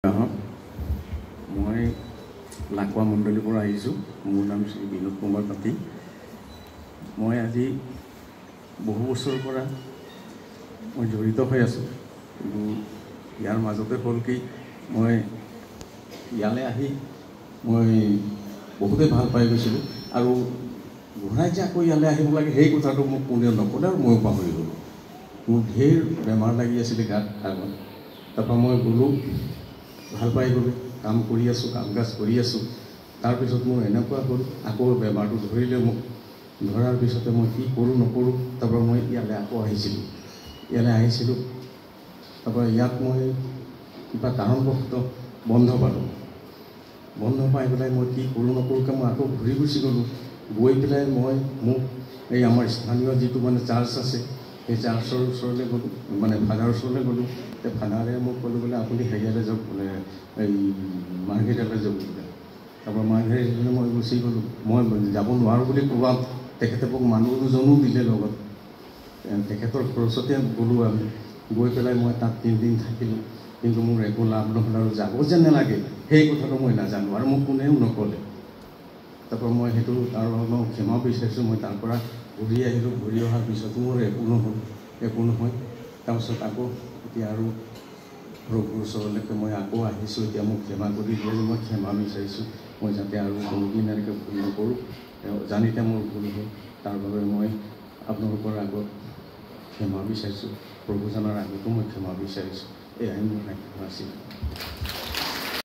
মই লাকুৱা মণ্ডলীৰ পৰা আহিছোঁ। মোৰ নাম শ্ৰী বিনোদ কুমাৰ পাতি। মই আজি বহু বছৰৰ পৰা মই জড়িত হৈ আছোঁ, কিন্তু ইয়াৰ মাজতে হ'ল কি মই ইয়ালৈ আহি মই বহুতেই ভাল পাই গৈছিলোঁ, আৰু ঘূৰাই যে আকৌ ইয়ালৈ আহিব লাগে সেই কথাটো মোক কোনেও নক'লে, আৰু ময়ো পাহৰি গ'লোঁ। মোৰ ঢেৰ বেমাৰ লাগি আছিলে গাত আগত। তাৰপৰা মই গ'লোঁ, ভাল পাই গ'লোঁ, কাম কৰি আছোঁ, কাম কাজ কৰি আছোঁ। তাৰপিছত মোৰ এনেকুৱা হ'ল, আকৌ বেমাৰটো ধৰিলে মোক। ধৰাৰ পিছতে মই কি কৰোঁ নকৰোঁ, তাৰপৰা মই ইয়ালৈ আকৌ আহিছিলোঁ। তাৰপৰা ইয়াত মই কিবা কাৰণবশতঃ বন্ধ পালোঁ। বন্ধ পাই পেলাই মই কি কৰোঁ নকৰোঁকৈ মই আকৌ ঘূৰি গুচি গ'লোঁ। গৈ পেলাই মোক এই আমাৰ স্থানীয় যিটো চাৰ্চ আছে, সেই চাৰ্চৰ ওচৰলৈ গ'লোঁ, ফাদাৰৰ ওচৰলৈ গ'লোঁ। ফাদাৰে মোক ক'লোঁ বোলে আপুনি হেৰিয়ালৈ যাওক, এই মাৰ্ঘেৰিটালৈ যাওক বোলে। তাৰপৰা মাৰ্ঘেৰিটালৈ মই গুচি গ'লোঁ। মই যাব নোৱাৰোঁ বুলি কোৱাত তেখেতে মোক মানুহ দুজনো দিলে লগত। তেখেতৰ খৰচতে গ'লোঁ আমি। গৈ পেলাই মই তাত 3 দিন থাকিলোঁ, কিন্তু মোৰ একো লাভ নহ'ল, আৰু যাব যেন নালাগে সেই কথাটো মই নাজানো, আৰু মোক কোনেও নক'লে। তাৰপৰা মই সেইটো তাৰ অলপ ক্ষমা বিচাৰিছোঁ। মই তাৰ পৰা ঘূৰি আহিলোঁ। ঘূৰি অহাৰ পিছতো মোৰ একো নহয়। তাৰপিছত আকৌ এতিয়া আৰু প্ৰভুৰ ওচৰলৈকে মই আকৌ আহিছোঁ। এতিয়া মোক ক্ষমা কৰি দিয়ে, মই ক্ষমা বিচাৰিছোঁ। মই যাতে আৰু কোনোদিন এনেকৈ ভুল নকৰোঁ। জানিতে মোৰ ভুল হ'ল, তাৰ বাবে মই আপোনালোকৰ আগত ক্ষমা বিচাৰিছোঁ। প্ৰভুজনৰ আগতো মই ক্ষমা বিচাৰিছোঁ। এয়াই মোৰ নাছিল।